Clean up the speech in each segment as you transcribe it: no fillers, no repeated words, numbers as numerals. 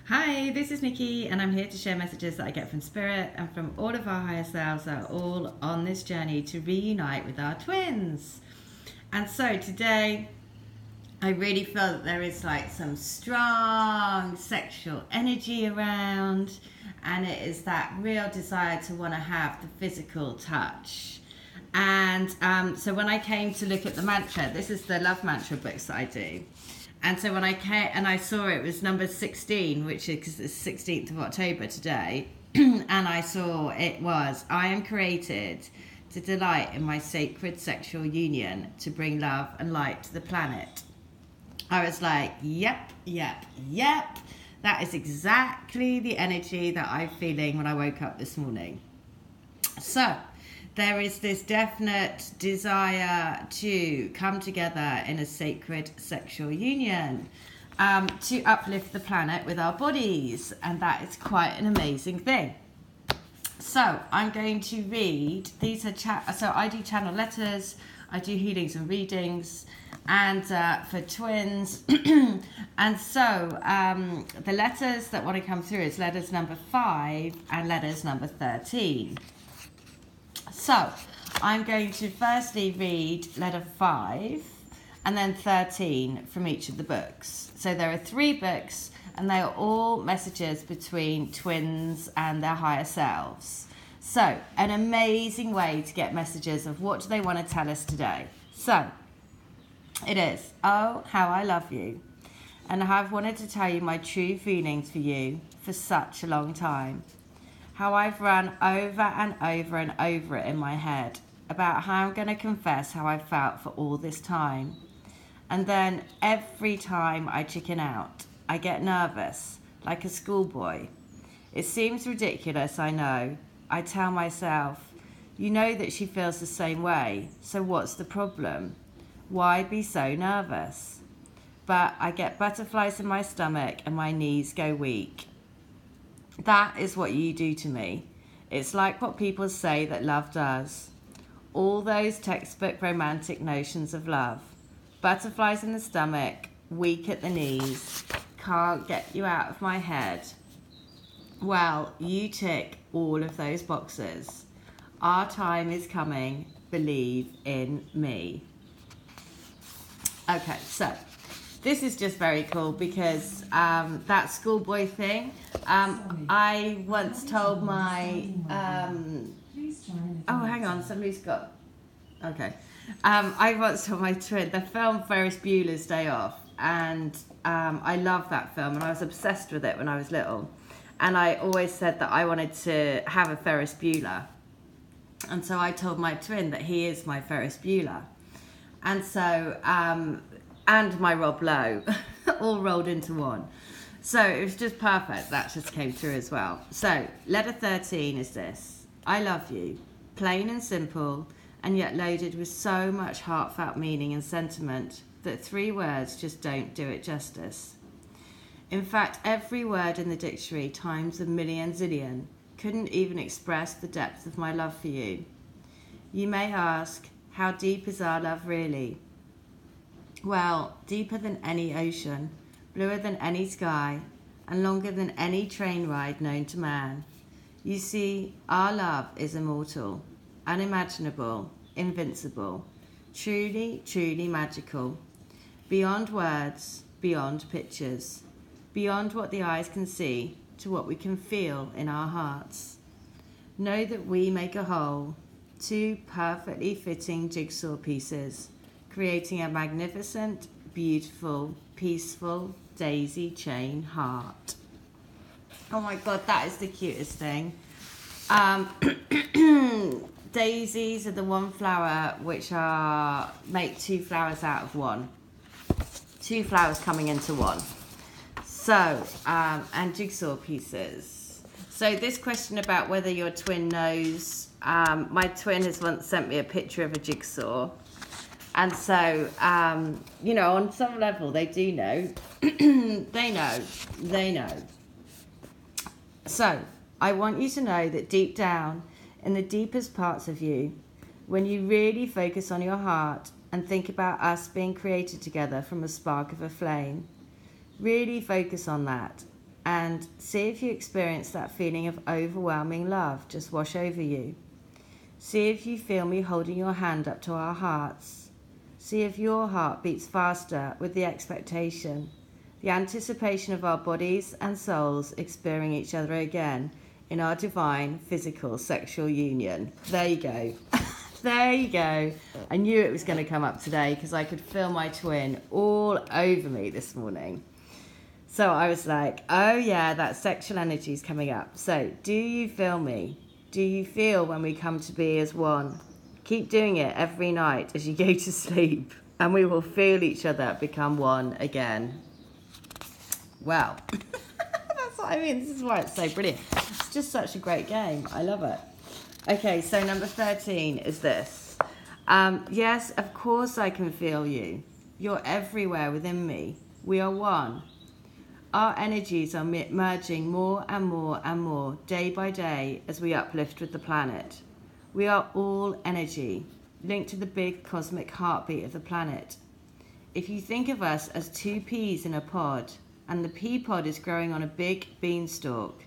Hi, this is Nikki, and I'm here to share messages that I get from Spirit and from all of our higher selves that are all on this journey to reunite with our twins. And so today, I really feel that there is like some strong sexual energy around, and it is that real desire to want to have the physical touch. And so when I came to look at the mantra, this is the love mantra books that I do. And so when I came and I saw it was number 16, which is the 16th of October today, and I saw it was, I am created to delight in my sacred sexual union to bring love and light to the planet. I was like, yep. That is exactly the energy that I'm feeling when I woke up this morning. So there is this definite desire to come together in a sacred sexual union, to uplift the planet with our bodies, and that is quite an amazing thing. So I'm going to read, these are so I do channel letters, I do healings and readings, and for twins. And so the letters that want to come through is letters number 5 and letters number 13. So I'm going to firstly read letter 5 and then 13 from each of the books. So there are 3 books, and they are all messages between twins and their higher selves. So an amazing way to get messages of what do they want to tell us today. So it is, oh, how I love you. And I've wanted to tell you my true feelings for you for such a long time. How I've run over and over and over it in my head about how I'm going to confess how I felt for all this time. And then every time I chicken out, I get nervous, like a schoolboy. It seems ridiculous, I know. I tell myself, you know that she feels the same way, so what's the problem? Why be so nervous? But I get butterflies in my stomach and my knees go weak. That is what you do to me. It's like what people say that love does. All those textbook romantic notions of love. Butterflies in the stomach, weak at the knees, can't get you out of my head. Well, you tick all of those boxes. Our time is coming. Believe in me. Okay, so this is just very cool because that schoolboy thing, I once told my, oh, hang on, somebody's got, okay. I once told my twin, the film Ferris Bueller's Day Off, and I love that film, and I was obsessed with it when I was little. And I always said that I wanted to have a Ferris Bueller. And so I told my twin that he is my Ferris Bueller. And so, and my Rob Lowe, all rolled into one. So it was just perfect. That just came through as well. So letter 13 is this. I love you. Plain and simple, and yet loaded with so much heartfelt meaning and sentiment that 3 words just don't do it justice. In fact, every word in the dictionary times a million zillion couldn't even express the depth of my love for you. You may ask, how deep is our love really? Well, deeper than any ocean, bluer than any sky, and longer than any train ride known to man. You see, our love is immortal, unimaginable, invincible, truly, truly magical, beyond words, beyond pictures, beyond what the eyes can see to what we can feel in our hearts. Know that we make a whole, 2 perfectly fitting jigsaw pieces, creating a magnificent, beautiful, peaceful daisy chain heart. Oh my God, that is the cutest thing. Daisies are the one flower which make 2 flowers out of one. 2 flowers coming into one. So, and jigsaw pieces. So this question about whether your twin knows, my twin has once sent me a picture of a jigsaw. And so, you know, on some level, they do know. They know. So, I want you to know that deep down, in the deepest parts of you, when you really focus on your heart and think about us being created together from a spark of a flame, really focus on that and see if you experience that feeling of overwhelming love just wash over you. See if you feel me holding your hand up to our hearts. See if your heart beats faster with the expectation, the anticipation of our bodies and souls experiencing each other again in our divine physical sexual union. There you go. There you go. I knew it was going to come up today because I could feel my twin all over me this morning. So I was like, oh yeah, that sexual energy is coming up. So do you feel me? Do you feel when we come to be as one? Keep doing it every night as you go to sleep, and we will feel each other become one again. Well, that's what I mean. This is why it's so brilliant. It's just such a great game. I love it. Okay, so number 13 is this. Yes, of course I can feel you. You're everywhere within me. We are one. Our energies are merging more and more and more day by day as we uplift with the planet. We are all energy, linked to the big cosmic heartbeat of the planet. If you think of us as two peas in a pod, and the pea pod is growing on a big beanstalk,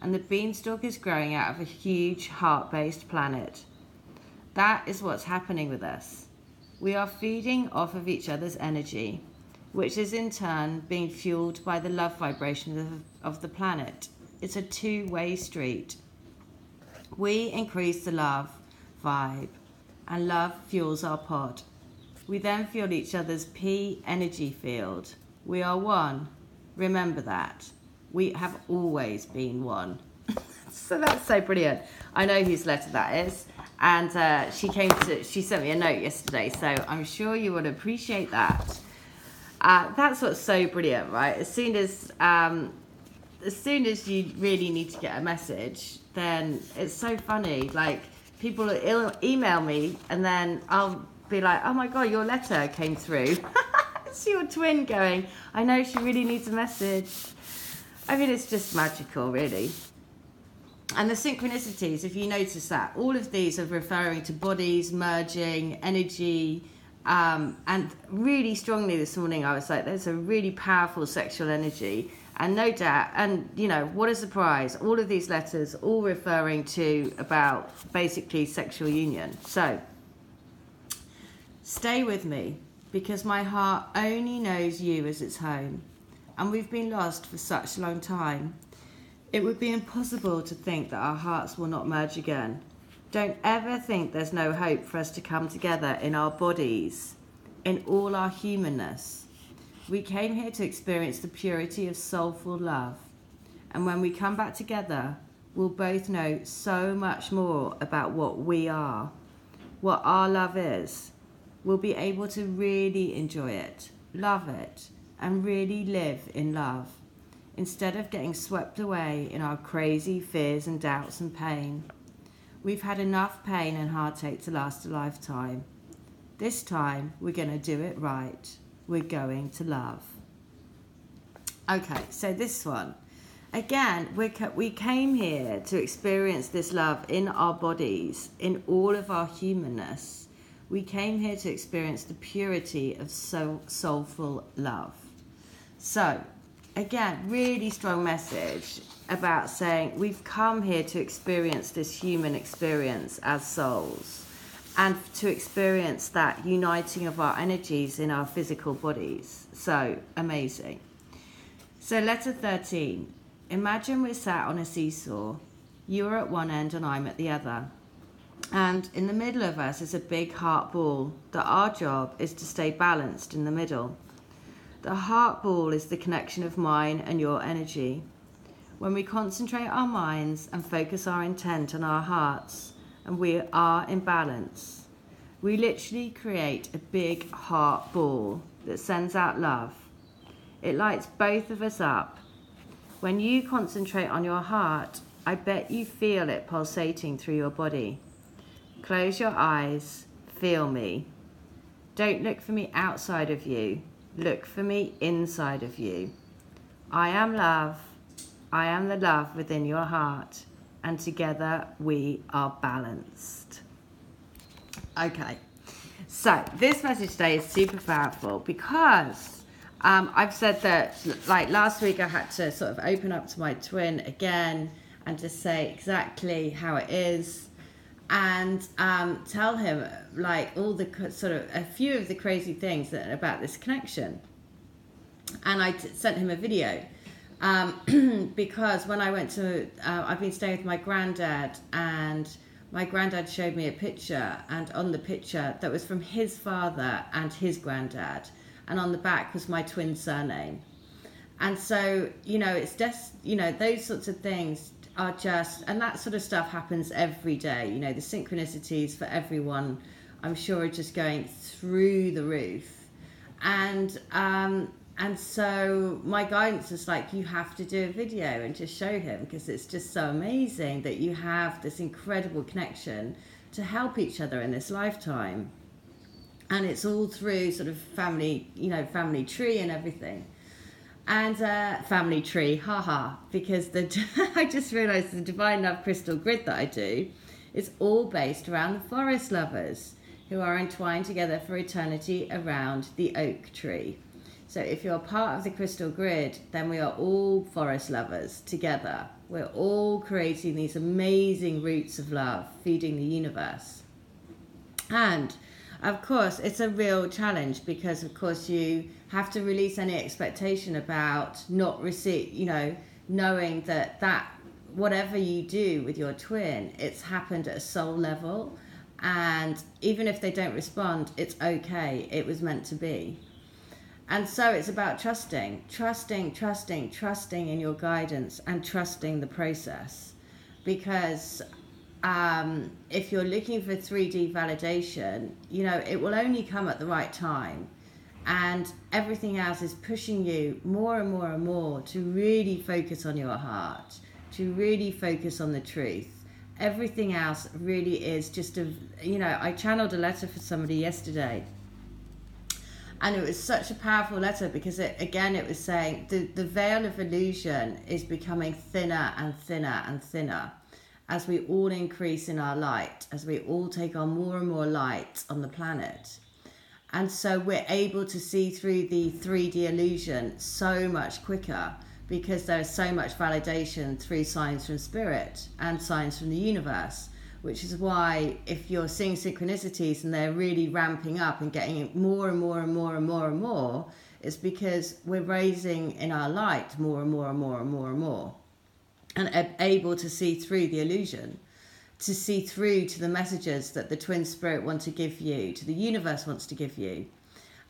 and the beanstalk is growing out of a huge heart-based planet, that is what's happening with us. We are feeding off of each other's energy, which is in turn being fueled by the love vibration of the planet. It's a two-way street. We increase the love vibe, and love fuels our pod. We then fuel each other's P energy field. We are one. Remember that. We have always been one. So that's so brilliant. I know whose letter that is. And she sent me a note yesterday, so I'm sure you would appreciate that. That's what's so brilliant, right? As soon as you really need to get a message, then it's so funny. Like, people will email me, and then I'll be like, oh my God, your letter came through. It's your twin going, I know she really needs a message. I mean, it's just magical, really. And the synchronicities, if you notice that, all of these are referring to bodies, merging, energy, and really strongly this morning I was like, there's a really powerful sexual energy, and no doubt, and you know, what a surprise, all of these letters all referring to about basically sexual union. So stay with me, because my heart only knows you as its home, and we've been lost for such a long time. It would be impossible to think that our hearts will not merge again. Don't ever think there's no hope for us to come together in our bodies, in all our humanness. We came here to experience the purity of soulful love. And when we come back together, we'll both know so much more about what we are, what our love is. We'll be able to really enjoy it, love it, and really live in love, instead of getting swept away in our crazy fears and doubts and pain. We've had enough pain and heartache to last a lifetime. This time, we're going to do it right. We're going to love. Okay, so this one. Again, we came here to experience this love in our bodies, in all of our humanness. We came here to experience the purity of soulful love. So, again, really strong message about saying we've come here to experience this human experience as souls, and to experience that uniting of our energies in our physical bodies. So amazing. So letter 13. Imagine we're sat on a seesaw. You are at one end and I'm at the other. And in the middle of us is a big heart ball that our job is to stay balanced in the middle. The heart ball is the connection of mine and your energy. When we concentrate our minds and focus our intent on our hearts, and we are in balance, we literally create a big heart ball that sends out love. It lights both of us up. When you concentrate on your heart, I bet you feel it pulsating through your body. Close your eyes, feel me. Don't look for me outside of you. Look for me inside of you. I am love. I am the love within your heart. And together we are balanced. Okay. So this message today is super powerful because I've said that, like last week, I had to sort of open up to my twin again and just say exactly how it is, and tell him like all the sort of a few of the crazy things about this connection. And I sent him a video because when I went to, I've been staying with my granddad, and my granddad showed me a picture, and on the picture that was from his father and his granddad, and on the back was my twin surname. And so, you know, it's just, you know, those sorts of things are just, and that sort of stuff happens every day. You know, the synchronicities for everyone, I'm sure, are just going through the roof. And so my guidance is like, you have to do a video and just show him, because it's just so amazing that you have this incredible connection to help each other in this lifetime. And it's all through sort of family, you know, family tree and everything. And family tree, haha, because I just realised the Divine Love Crystal Grid that I do is all based around the forest lovers who are entwined together for eternity around the oak tree. So if you're part of the crystal grid, then we are all forest lovers together. We're all creating these amazing roots of love, feeding the universe. And of course, it's a real challenge because, of course, you have to release any expectation about not receive, you know, knowing that whatever you do with your twin, it's happened at a soul level. And even if they don't respond, it's okay. It was meant to be. And so it's about trusting in your guidance and trusting the process. Because if you're looking for 3D validation, you know, it will only come at the right time. And everything else is pushing you more and more and more to really focus on your heart, to really focus on the truth. Everything else really is just you know, I channeled a letter for somebody yesterday. And it was such a powerful letter because it was saying the veil of illusion is becoming thinner and thinner and thinner as we all increase in our light, as we all take on more and more light on the planet. And so we're able to see through the 3D illusion so much quicker because there is so much validation through signs from spirit and signs from the universe, which is why if you're seeing synchronicities and they're really ramping up and getting more and more and more and more and more, it's because we're raising in our light more and more and more and more and more, and able to see through the illusion, to see through to the messages that the twin spirit want to give you, to the universe wants to give you.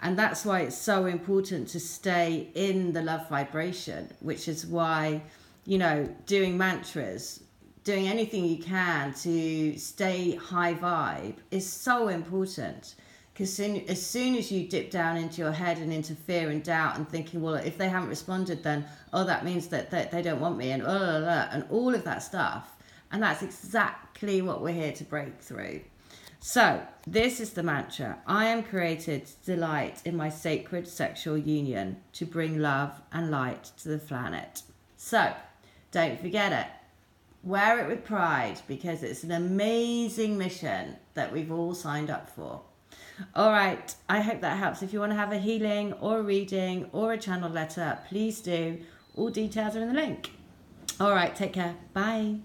And that's why it's so important to stay in the love vibration, which is why, you know, doing mantras, doing anything you can to stay high vibe is so important. Because as soon as you dip down into your head and into fear and doubt and thinking, well, if they haven't responded, then, oh, that means that they don't want me, and all of that stuff. And that's exactly what we're here to break through. So this is the mantra. I am created to delight in my sacred sexual union to bring love and light to the planet. So don't forget it. Wear it with pride because it's an amazing mission that we've all signed up for. All right, I hope that helps. If you want to have a healing or a reading or a channel letter, please do. All details are in the link. All right, take care. Bye.